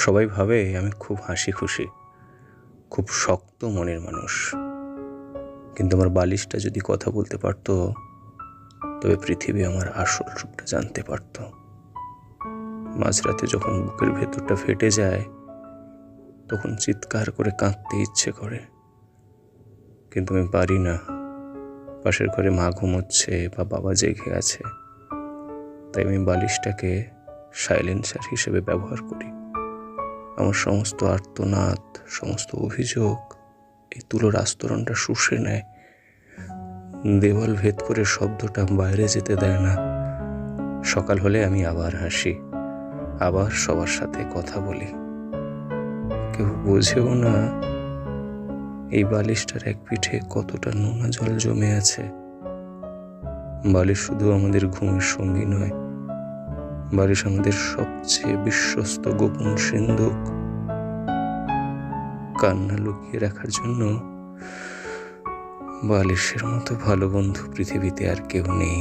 সবাই ভাবে আমি খুব হাসি খুশি, খুব শক্ত মনের মানুষ। কিন্তু আমার বালিশটা যদি কথা বলতে পারতো, তবে পৃথিবী আমার আসল রূপটা জানতে পারত। মাঝরাতে যখন বুকের ভেতরটা ফেটে যায়, তখন চিৎকার করে কাঁদতে ইচ্ছে করে, কিন্তু আমি পারি না। পাশের ঘরে মা ঘুমোচ্ছে বা বাবা জেগে আছে, তাই আমি বালিশটাকে সাইলেন্সার হিসেবে ব্যবহার করি। আমার সমস্ত আর্তনাদ, সমস্ত অভিযোগ এই তুলোর আস্তরণটা শুষে নেয়, দেওয়াল ভেদ করে শব্দটা বাইরে যেতে দেয় না। সকাল হলে আমি আবার হাসি, আবার সবার সাথে কথা বলি। কেউ বোঝেও না এই বালিশটার এক পিঠে কতটা নোনা জল জমে আছে। বালিশ শুধু আমাদের ঘুমের সঙ্গী নয়, বালিশ আমাদের সবচেয়ে বিশ্বস্ত গোপন সিন্ধুক। কান্না লুকিয়ে রাখার জন্য বালিশের মতো ভালো বন্ধু পৃথিবীতে আর কেউ নেই।